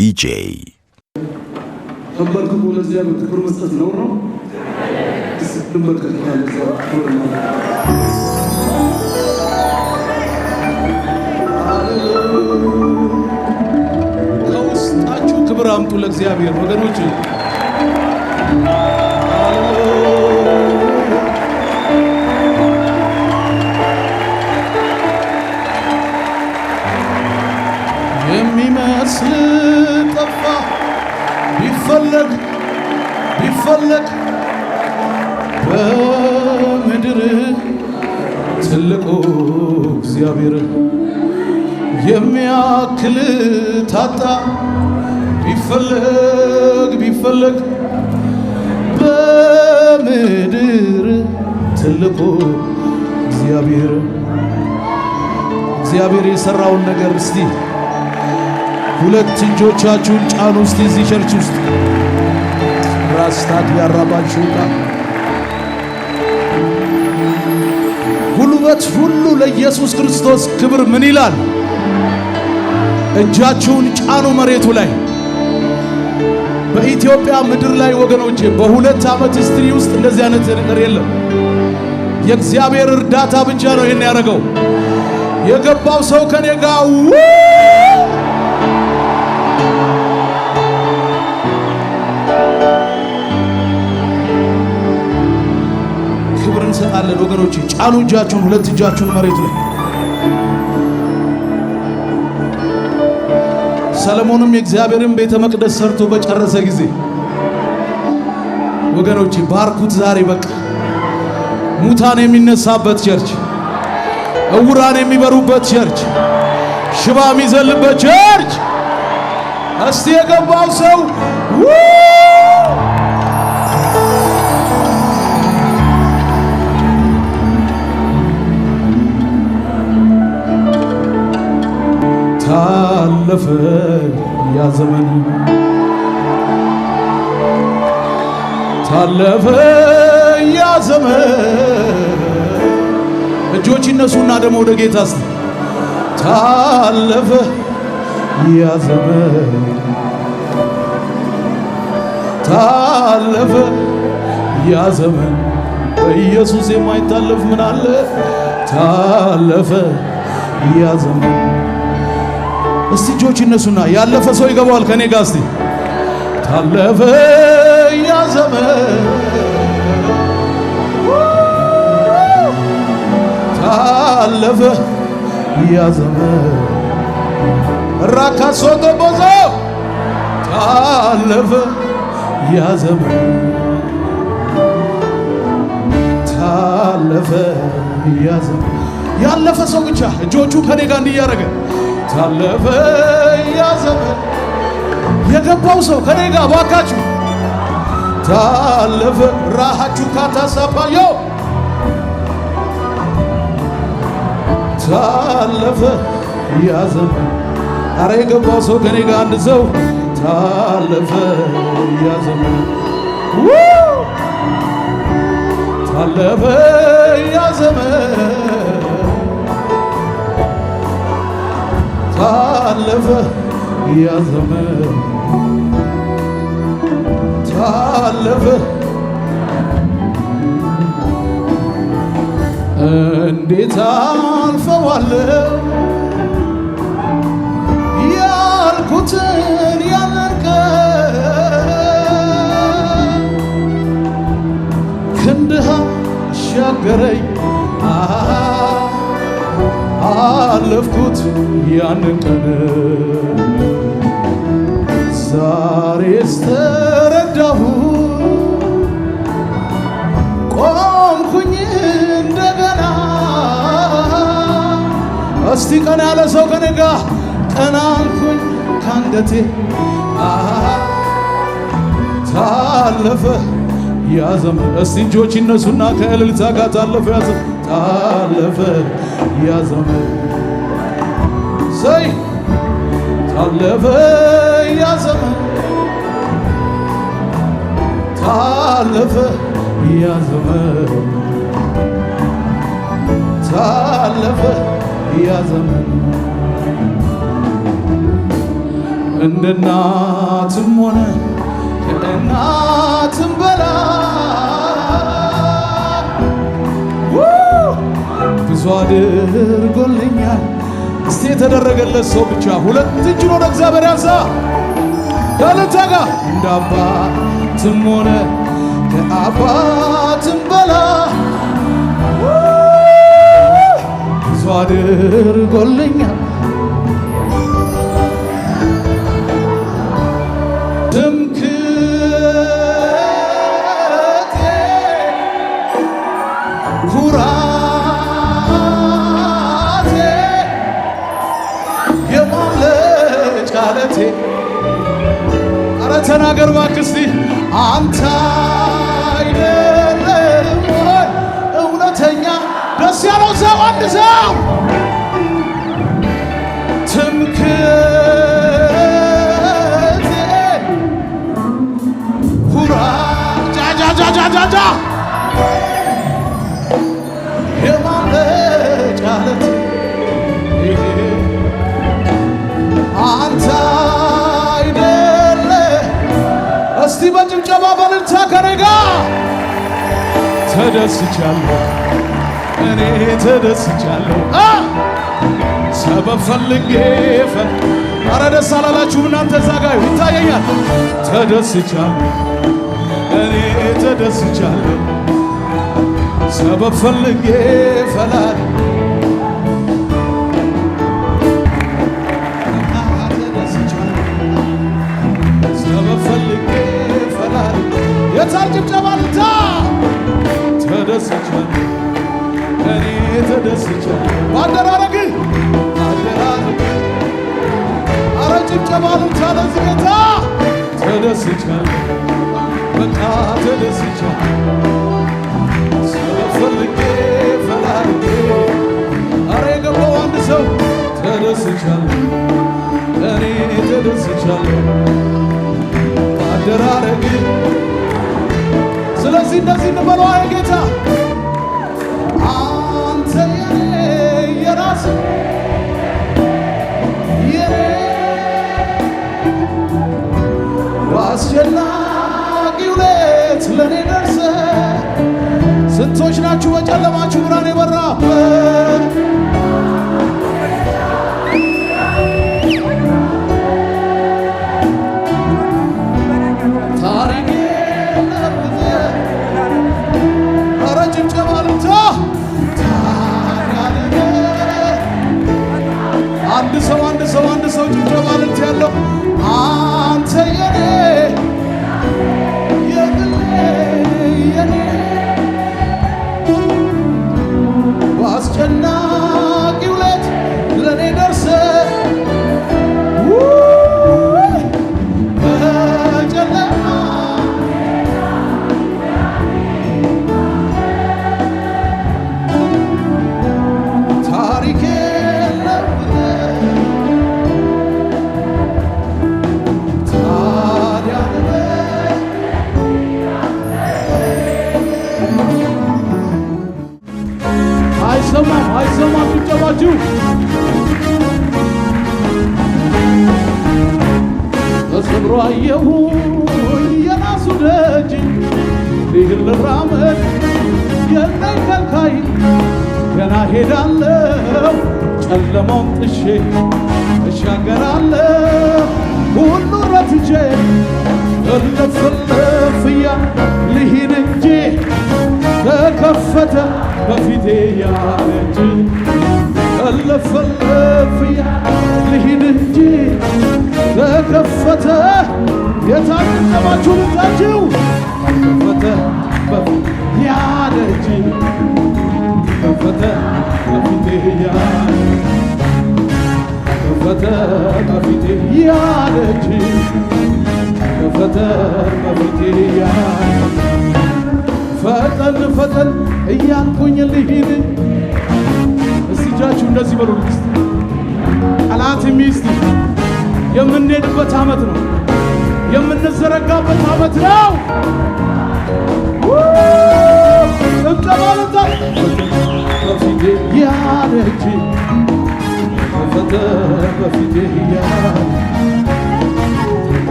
CJ ተንበርክኮ ለእግዚአብሔር ክብር መስጠት ነውር ነው። እንበርከካለን ከውስጣችሁ ክብር አምጡ ለእግዚአብሔር ወገኖች። የሚመስል ጠፋ ቢፈለግ በምድር ትልቁ እግዚአብሔር የሚያክል ታጣ ቢፈለግ በምድር ትልቁ እግዚአብሔር የሰራውን ነገር እስቲ ሁለት እጆቻችሁን ጫኑ እስቲ እዚህ ቸርች ውስጥ ራስታት ያራባችሁታ ጉልበት ሁሉ ለኢየሱስ ክርስቶስ ክብር ምን ይላል? እጃችሁን ጫኑ መሬቱ ላይ። በኢትዮጵያ ምድር ላይ ወገኖቼ በሁለት ዓመት ሂስትሪ ውስጥ እንደዚህ አይነት ነገር የለም። የእግዚአብሔር እርዳታ ብቻ ነው ይሄን ያደረገው። የገባው ሰው ከኔ ጋር ክብር እንሰጣለን ወገኖቼ። ጫኑ እጃችሁን፣ ሁለት እጃችሁን መሬቱ ላይ። ሰለሞንም የእግዚአብሔርን ቤተ መቅደስ ሰርቶ በጨረሰ ጊዜ ወገኖቼ ባርኩት። ዛሬ በቃ ሙታን የሚነሳበት ቸርች፣ እውራን የሚበሩበት ቸርች፣ ሽባ የሚዘልበት ቸርች። እስቲ የገባው ሰው ታለፈ ያ ዘመን፣ ታለፈ ያ ዘመን። እጆች ይነሱና ደግሞ ወደ ጌታ እስቲ ታለፈ ያ ዘመን፣ ታለፈ ያ ዘመን። በኢየሱስ የማይታለፍ ምን አለ? ታለፈ ያ ዘመን። እስቲ እጆች ይነሱና ያለፈ ሰው ይገባዋል ከኔ ጋር እስቲ ታለፈ ያ ዘመን፣ ታለፈ ያ ዘመን። ራካሶ ተቦዞ ታለፈ ያ ዘመን፣ ታለፈ ያ ዘመን። ያለፈ ሰው ብቻ እጆቹ ከኔ ጋር እንዲያረገ ታለፈ ያ ዘመን። የገባው ሰው ከኔ ጋር ባካችሁ ታለፈ ራሃችሁ ካታሳባዮ ታለፈ ያ ዘመን። አረ የገባው ሰው ከኔ ጋር አንድ ሰው ታለፈ ያ ዘመን፣ ታለፈ ያ ዘመን፣ ታለፈ ያ ዘመን፣ ታለፈ። እንዴት አልፈዋለሁ ያልኩትን ያንን ቀን ክንድህ አሻገረኝ አለፍኩት ያንን ቀን። ዛሬስ ተረዳሁ ቆምኩኝ እንደገና። እስቲ ቀና ያለ ሰው ከኔ ጋር ቀና አልኩኝ ካንገቴ ታለፈ ያ ዘመን። እስቲ እጆች ይነሱና ከእልልታ ጋር ታለፈ ያ ዘመን፣ ታለፈ ያ ዘመን። ሰይ ታለፈ ያ ዘመን፣ ታለፈ ያ ዘመን፣ ታለፈ ያ ዘመን። እንደ እናትም ሆነ ከእናትም በላይ ብዙ አድርጎልኛል። እስቲ የተደረገለት ሰው ብቻ ሁለት እጁን ወደ እግዚአብሔር ያንሳ ከልተጋ እንደ አባትም ሆነ ከአባትም በላይ ብዙ አድርጎልኛል። ትምክህቴ ኩራቴ የማምለጫ ዓለቴ ኧረ ተናገር እባክህ እስቲ አንተ አይደለም ወይ እውነተኛ ደስ ያለው ሰው አንድ ሰው ትምክህቴ ጃጃጃጃጃ የማምለጫ ዓለቴ አንተ አይደለ እስቲ በጭብጨባ በእልልታ ከኔ ጋር ተደስቻለሁ እኔ ተደስቻለሁ ሰበብ ፈልጌ ኧረ ደስ አላላችሁም እናንተ እዛ ጋር ይታየኛል ተደስቻለሁ እኔ ተደስቻለሁ ሰበብ ፈልጌ ፈላል ሰበብ ፈልጌ ፈላል የታል ጭብጨባ ልታ ተደስቻለሁ እኔ ተደስቻለሁ ባደራረግ ኧረ ጭብጨባ ልታ ለዚህ ጌታ ተደስቻለሁ በቃ ተደስቻለሁ ሰበብ ፈልጌ ፈላልጌ ኧረ የገባው አንድ ሰው ተደስቻለሁ እኔ ተደስቻለሁ ባደራረግ ስለዚህ እንደዚህ እንበለዋ ጌታ አንተ የኔ የራስ የኔ በአስጨናቂው ሌት ለእኔ ደርሰ ስንቶች ናችሁ በጨለማችሁ ብርሃን የበራበት ታሪክ ኧረ ጭብጨባ ልምታ አንድ ሰው ጭብጨባ ልምታ ያለው አንተ የኔ የኔ በአስጨናቂው ሌት ለእኔ ደርሰ በጨለማ ታሪኬ አይሰማም ጭብጨባችሁ ተሰብሮ አየሁ የራሱ ደጅ ይህን ልራመድ የለኝ ከልካይ ገና ሄዳለሁ ጨለማውን ጥሼ እሻገራለሁ ሁሉ ረትቼ እልፍልፍያ ልሂድ እንጂ ተከፈተ በፊቴ ያለች እልፍልፍያ ልሂድ እንጂ ተከፈተ የታቀባችሁ ልታችሁ ተከፈተ በፊቴ ያለች ተከፈተ በፊቴ ያለች ተከፈተ በፊቴ ያለች ተከፈተ በፊቴ ያለች ፈጠን ፈጠን እያልኩኝ ልሂድ እስቲ እጃችሁ እንደዚህ በሉ ልስት ጠላት ሚስት የምንሄድበት ዓመት ነው የምንዘረጋበት ዓመት ነው እምጠባለታ በፊቴ ያለች ተከፈተ በፊቴ ያለች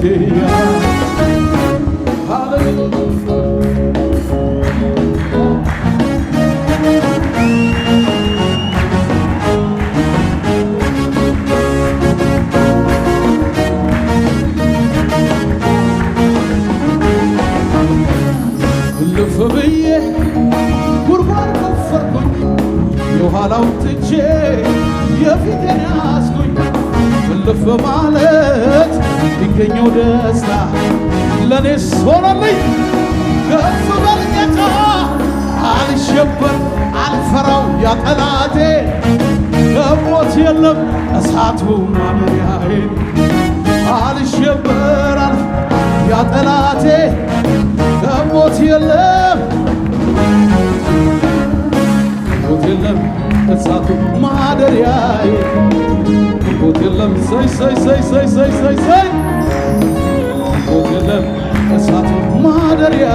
ማደሪያ ልፍ ብዬ ጉድጓድ ቆፈርኩኝ የኋላው ትቼ የፊቴን ያዝኩኝ ልፍ ማለት ይገኘው ደስታ ለኔስ ሆነልኝ ከፍ በል ጌታ አልሸበር አልፈራው ያጠላቴ ከሞት የለም እሳቱ ማደሪያዬ አልሸበር ያጠላቴ ከሞት የለም ሞት የለም እሳቱ ማደሪያዬ ሞት የለም ሰይ ሰይ ሰይ ሰይ ሰይ ሰይ ሰይ ሞት የለም እሳቱ ማደሪያ